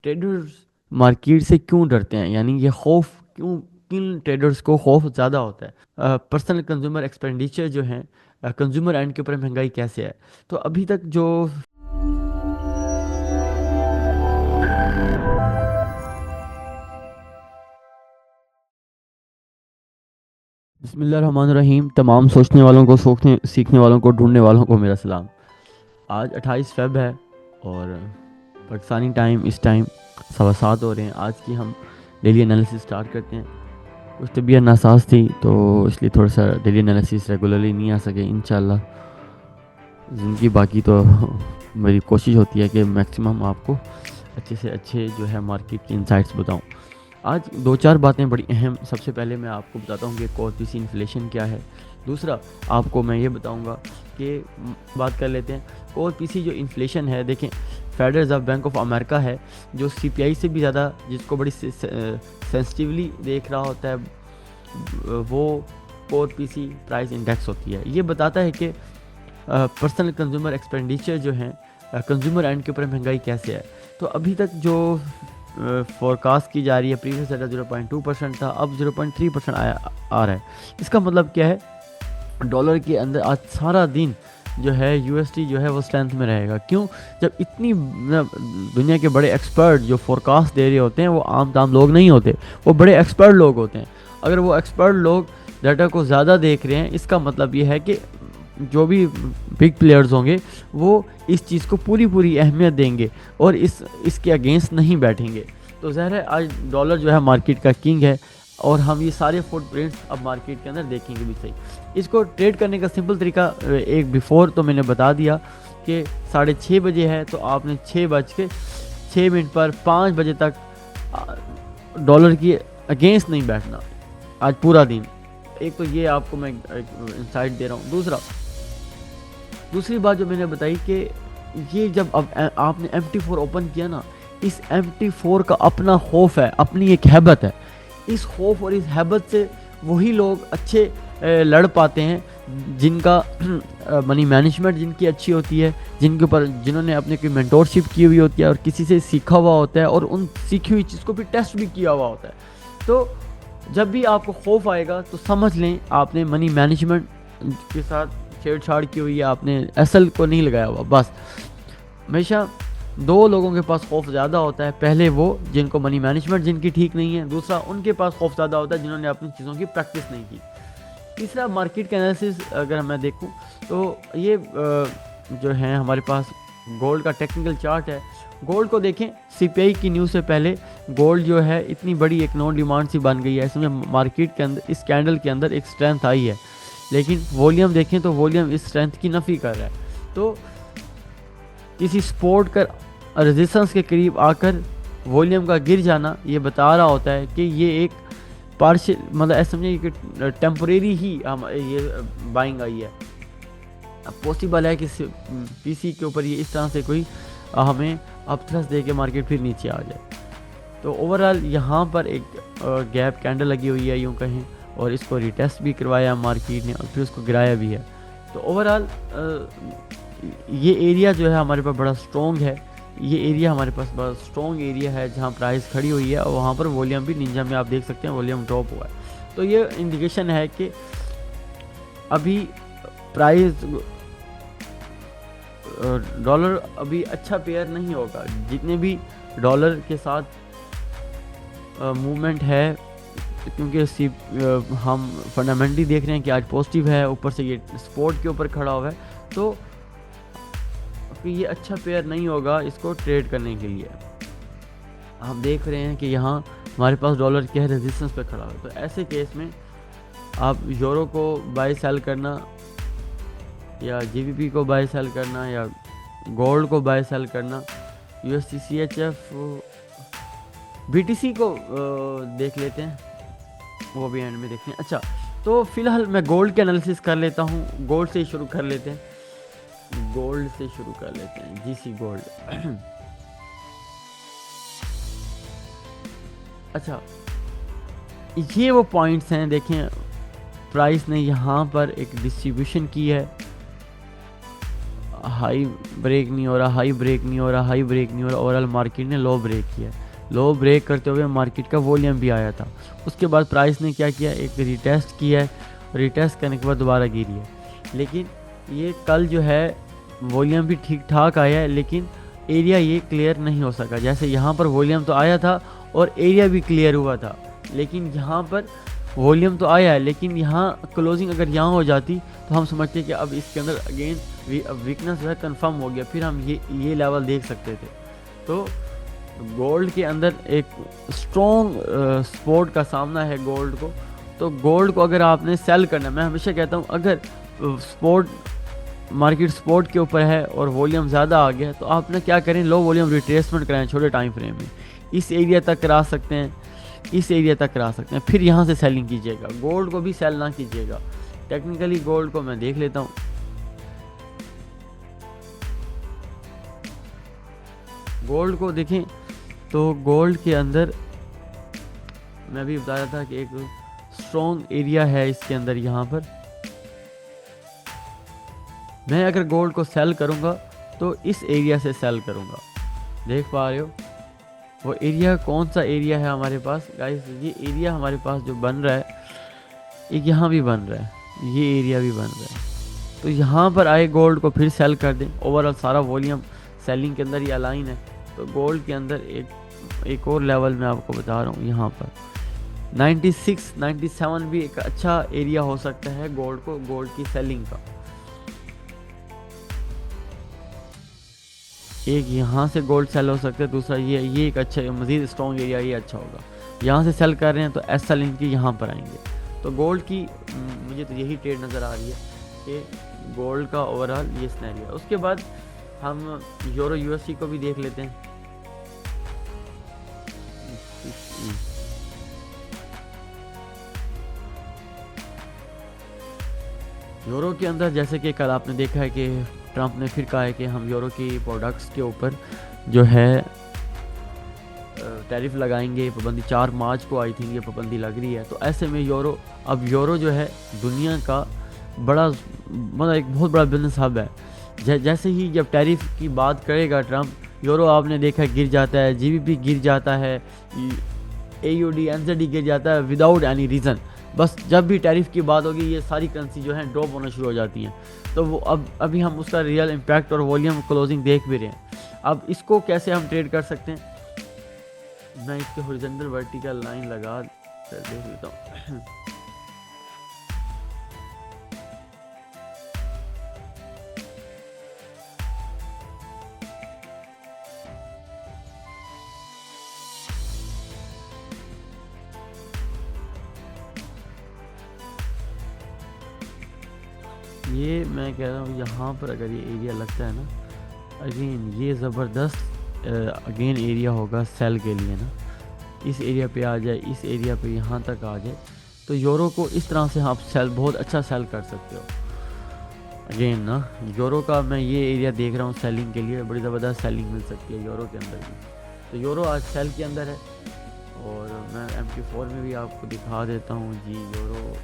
Traders market से क्यों डरते हैं, यानी ये खौफ क्यों, किन ट्रेडर्स को खौफ ज़्यादा होता है। पर्सनल कंज्यूमर एक्सपेंडिचर जो है, कंज्यूमर एंड के ऊपर महंगाई कैसे है। तो अभी तक जो बिस्मिल्लाहिर्रहमानिर्रहीम, तमाम सोचने वालों को, सोचने सीखने वालों को, ढूंढने वालों को मेरा सलाम। आज 28 फ़ेब है और पाकिस्तानी टाइम इस टाइम 7:15 हो रहे हैं। आज की हम डेली एनालिसिस स्टार्ट करते हैं। कुछ तबीयत नासाज थी तो इसलिए थोड़ा सा डेली एनालिसिस रेगुलरली नहीं आ सके। इंशाल्लाह ज़िंदगी बाकी तो मेरी कोशिश होती है कि मैक्सिमम आपको अच्छे से अच्छे जो है मार्केट की इंसाइट्स बताऊं। आज दो चार बातें बड़ी अहम। सबसे पहले मैं आपको बताता हूँ कि कोर पीसी इन्फ्लेशन क्या है। दूसरा आपको मैं ये बताऊँगा कि बात कर लेते हैं कोर पीसी जो इन्फ्लेशन है। देखें, federal reserve bank of America है जो सीपीआई से भी ज़्यादा, जिसको बड़ी सेंसिटिवली देख रहा होता है, वो कोर पीसी प्राइस इंडेक्स होती है। ये बताता है कि पर्सनल कंज्यूमर एक्सपेंडिचर जो है, कंज्यूमर एंड के ऊपर महंगाई कैसे है। तो अभी तक जो फोरकास्ट की जा रही है, प्रीवियस डाटा 0.2% था, अब 0.3% आ रहा है। इसका मतलब क्या है, डॉलर के अंदर आज सारा दिन जो है यूएसडी जो है वो स्ट्रेंथ में रहेगा। क्यों? जब इतनी दुनिया के बड़े एक्सपर्ट जो फोरकास्ट दे रहे होते हैं वो आम ताम लोग नहीं होते, वो बड़े एक्सपर्ट लोग होते हैं। अगर वो एक्सपर्ट लोग डाटा को ज़्यादा देख रहे हैं, इसका मतलब ये है कि जो भी बिग प्लेयर्स होंगे वो इस चीज़ को पूरी पूरी अहमियत देंगे और इसके अगेंस्ट नहीं बैठेंगे। तो ज़ाहिर है आज डॉलर जो है मार्केट का किंग है और हम ये सारे फुटप्रिंट्स अब मार्केट के अंदर देखेंगे भी सही। इसको ट्रेड करने का सिंपल तरीका एक बिफोर तो मैंने बता दिया कि 6:30 बजे है, तो आपने 6:06 पर 5 बजे तक डॉलर की अगेंस्ट नहीं बैठना आज पूरा दिन। एक तो ये आपको मैं इंसाइट दे रहा हूँ। दूसरी बात जो मैंने बताई कि ये जब अब आपने MT4 ओपन किया ना, इस MT4 का अपना खौफ है, अपनी एक हैबत है। इस खौफ और इस हैबत से वही लोग अच्छे लड़ पाते हैं जिनका मनी मैनेजमेंट जिनकी अच्छी होती है, जिनके ऊपर जिन्होंने अपने कोई मेंटोरशिप की हुई होती है और किसी से सीखा हुआ होता है और उन सीखी हुई चीज़ को भी टेस्ट भी किया हुआ होता है। तो जब भी आपको खौफ आएगा तो समझ लें आपने मनी मैनेजमेंट के साथ छेड़छाड़ की हुई है, आपने असल को नहीं लगाया हुआ। बस हमेशा दो लोगों के पास खौफ ज़्यादा होता है, पहले वो जिनको मनी मैनेजमेंट जिनकी ठीक नहीं है, दूसरा उनके पास खौफ ज़्यादा होता है जिन्होंने अपनी चीज़ों की प्रैक्टिस नहीं की। तीसरा मार्केट का एनालिसिस अगर मैं देखूं तो ये जो है हमारे पास गोल्ड का टेक्निकल चार्ट है। गोल्ड को देखें, सीपीआई की न्यूज़ से पहले गोल्ड जो है इतनी बड़ी एक नॉन डिमांड सी बन गई है। इसमें मार्केट के अंदर इस कैंडल के अंदर एक स्ट्रेंथ आई है, लेकिन वॉल्यूम देखें तो वॉल्यूम इस स्ट्रेंथ की नफ़ी कर रहा है। तो किसी सपोर्ट का रेजिस्टेंस के करीब आकर वॉल्यूम का गिर जाना ये बता रहा होता है कि ये एक पार्शियल, मतलब ऐसा समझिए कि टेम्परेरी ही हम ये बाइंग आई है। अब पॉसिबल है कि पीसी के ऊपर ये इस तरह से कोई हमें अपथ्रस दे के मार्केट फिर नीचे आ जाए। तो ओवरऑल यहाँ पर एक गैप कैंडल लगी हुई है यूँ कहें, और इसको रिटेस्ट भी करवाया मार्केट ने और फिर उसको गिराया भी है। तो ओवरऑल ये एरिया जो है हमारे पास बड़ा स्ट्रॉन्ग है। ये एरिया हमारे पास बड़ा स्ट्रॉन्ग एरिया है जहाँ प्राइस खड़ी हुई है और वहाँ पर वॉल्यूम भी निंजा में आप देख सकते हैं वॉल्यूम ड्रॉप हुआ है। तो ये इंडिकेशन है कि अभी प्राइस डॉलर अभी अच्छा पेयर नहीं होगा। जितने भी डॉलर के साथ मूवमेंट है, क्योंकि हम फंडामेंटली देख रहे हैं कि आज पॉजिटिव है, ऊपर से ये सपोर्ट के ऊपर खड़ा हुआ है, तो ये अच्छा पेयर नहीं होगा इसको ट्रेड करने के लिए। हम देख रहे हैं कि यहाँ हमारे पास डॉलर क्या है, रेजिस्टेंस पे खड़ा है। तो ऐसे केस में आप यूरो को बाय सेल करना या जीबीपी को बाय सेल करना या गोल्ड को बाय सेल करना, यूएसडी सीएचएफ बीटीसी को देख लेते हैं, वो भी एंड में देखते हैं। अच्छा, तो फिलहाल मैं गोल्ड के एनालिसिस कर लेता हूँ। गोल्ड से शुरू कर लेते हैं, जीसी गोल्ड। अच्छा, ये वो पॉइंट्स हैं, देखें प्राइस ने यहाँ पर एक डिस्ट्रीब्यूशन की है। हाई ब्रेक नहीं हो रहा, हाई ब्रेक नहीं हो रहा, हाई ब्रेक नहीं हो रहा। ओवरऑल मार्केट ने लो ब्रेक किया। लो ब्रेक करते हुए मार्केट का वॉल्यूम भी आया था। उसके बाद प्राइस ने क्या किया, एक रिटेस्ट किया है, रिटेस्ट करने के बाद दोबारा गिरी है। लेकिन ये कल जो है वॉल्यूम भी ठीक ठाक आया है, लेकिन एरिया ये क्लियर नहीं हो सका। जैसे यहाँ पर वॉल्यूम तो आया था और एरिया भी क्लियर हुआ था, लेकिन यहाँ पर वॉल्यूम तो आया है, लेकिन यहाँ क्लोजिंग अगर यहाँ हो जाती तो हम समझते कि अब इसके अंदर अगेन वीकनेस जो है कन्फर्म हो गया, फिर हम ये लेवल देख सकते थे। तो गोल्ड के अंदर एक स्ट्रॉन्ग सपोर्ट का सामना है गोल्ड को। तो गोल्ड को अगर आपने सेल करना, मैं हमेशा कहता हूँ अगर मार्केट सपोर्ट के ऊपर है और वॉल्यूम ज़्यादा आ गया तो आपने क्या करें, लो वॉल्यूम रिट्रेसमेंट कराएं छोटे टाइम फ्रेम में। इस एरिया तक करा सकते हैं, इस एरिया तक करा सकते हैं, फिर यहाँ से सेलिंग कीजिएगा। गोल्ड को भी सेल ना कीजिएगा। टेक्निकली गोल्ड को मैं देख लेता हूँ। गोल्ड को देखें तो गोल्ड के अंदर मैं भी बता रहा था कि एक स्ट्रॉन्ग एरिया है इसके अंदर। यहाँ पर मैं अगर गोल्ड को सेल करूँगा तो इस एरिया से सेल करूँगा। देख पा रहे हो वो एरिया कौन सा एरिया है हमारे पास गाइस। ये एरिया हमारे पास जो बन रहा है, एक यहाँ भी बन रहा है, ये एरिया भी बन रहा है। तो यहाँ पर आए गोल्ड को फिर सेल कर दें। ओवरऑल सारा वॉल्यूम सेलिंग के अंदर ही अलाइन है। तो गोल्ड के अंदर एक और लेवल मैं आपको बता रहा हूँ, यहाँ पर 96 97 भी एक अच्छा एरिया हो सकता है गोल्ड को, गोल्ड की सेलिंग का। एक यहाँ से गोल्ड सेल हो सकता है, दूसरा ये एक अच्छा मज़ीद स्ट्रॉन्ग एरिया, ये अच्छा होगा। यहाँ से सेल कर रहे हैं तो एस सेलिंग की यहाँ पर आएंगे। तो गोल्ड की मुझे तो यही ट्रेड नज़र आ रही है कि गोल्ड का ओवरऑल ये सिनेरियो है। उसके बाद हम यूरो यूएसडी को भी देख लेते हैं। यूरो के अंदर जैसे कि कल आपने देखा है कि ट्रंप ने फिर कहा है कि हम यूरो की प्रोडक्ट्स के ऊपर जो है टैरिफ लगाएंगे, पाबंदी 4 मार्च को आई थी ये पाबंदी लग रही है। तो ऐसे में यूरो जो है दुनिया का बड़ा मतलब एक बहुत बड़ा बिजनेस हब है। जैसे ही जब टैरिफ की बात करेगा ट्रंप, यूरो आपने देखा गिर जाता है, जीबीपी गिर जाता है, AUD NZD गिर जाता है विदाउट एनी रीज़न। बस जब भी टैरिफ की बात होगी ये सारी करेंसी जो है ड्रॉप होना शुरू हो जाती हैं। तो वो अभी हम उसका रियल इम्पैक्ट और वॉल्यूम क्लोजिंग देख भी रहे हैं। अब इसको कैसे हम ट्रेड कर सकते हैं, मैं इसके हॉरिजॉन्टल वर्टिकल लाइन लगा देख लेता हूँ। ये मैं कह रहा हूँ यहाँ पर अगर ये एरिया लगता है ना, अगेन ये ज़बरदस्त अगेन एरिया होगा सेल के लिए ना। इस एरिया पे आ जाए, इस एरिया पे यहाँ तक आ जाए तो यूरो को इस तरह से आप सेल बहुत अच्छा सेल कर सकते हो। अगेन ना यूरो का मैं ये एरिया देख रहा हूँ सेलिंग के लिए, बड़ी ज़बरदस्त सेलिंग मिल सकती है यूरो के अंदर भी। तो यूरो आज सेल के अंदर है और मैं MT4 में भी आपको दिखा देता हूँ जी यूरो।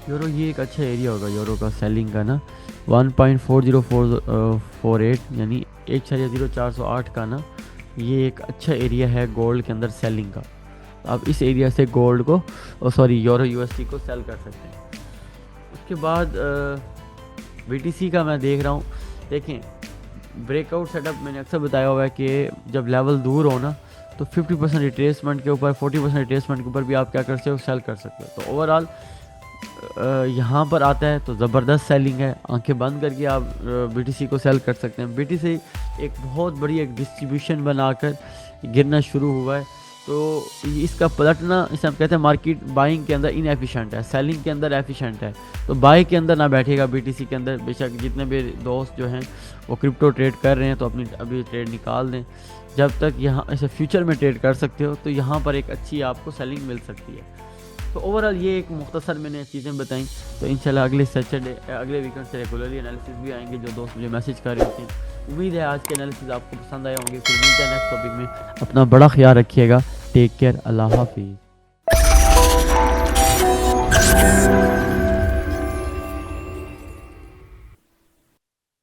यूरो ये एक अच्छा एरिया होगा यूरो का सेलिंग का ना, 1.40448 यानी 1.0408 का ना, ये एक अच्छा एरिया है गोल्ड के अंदर सेलिंग का। आप इस एरिया से गोल्ड को यूरो USD को सेल कर सकते हैं। उसके बाद BTC का मैं देख रहा हूँ। देखें ब्रेकआउट सेटअप मैंने अक्सर बताया हुआ है कि जब लेवल दूर हो ना तो 50% रिट्रेसमेंट के ऊपर, 40% रिट्रेसमेंट के ऊपर भी आप क्या कर सकते हो, सेल कर सकते हो। तो ओवरऑल यहाँ पर आता है तो ज़बरदस्त सेलिंग है। आंखें बंद करके आप BTC को सेल कर सकते हैं। BTC एक बहुत बड़ी एक डिस्ट्रीब्यूशन बनाकर गिरना शुरू हुआ है। तो इसका पलटना, इसे हम कहते हैं मार्केट बाइंग के अंदर इनएफिशिएंट है, सेलिंग के अंदर एफिशिएंट है। तो बाई के अंदर ना बैठेगा BTC के अंदर। बेशक जितने भी दोस्त जो हैं वो क्रिप्टो ट्रेड कर रहे हैं तो अपनी अभी ट्रेड निकाल दें। जब तक यहाँ ऐसे फ्यूचर में ट्रेड कर सकते हो तो यहाँ पर एक अच्छी आपको सेलिंग मिल सकती है। तो ओवरऑल ये एक मुख्तसर मैंने चीज़ें बताई। तो इंशाल्लाह अगले सैटरडे अगले वीकेंड से रेगुलरली एनालिसिस भी आएंगे, जो दोस्त मुझे मैसेज कर रहे होते हैं। उम्मीद है आज के एनालिसिस आपको पसंद आए होंगे। फिर मिलते हैं नेक्स्ट टॉपिक में। अपना बड़ा ख्याल रखिएगा। Take care. अल्लाह हाफिज़।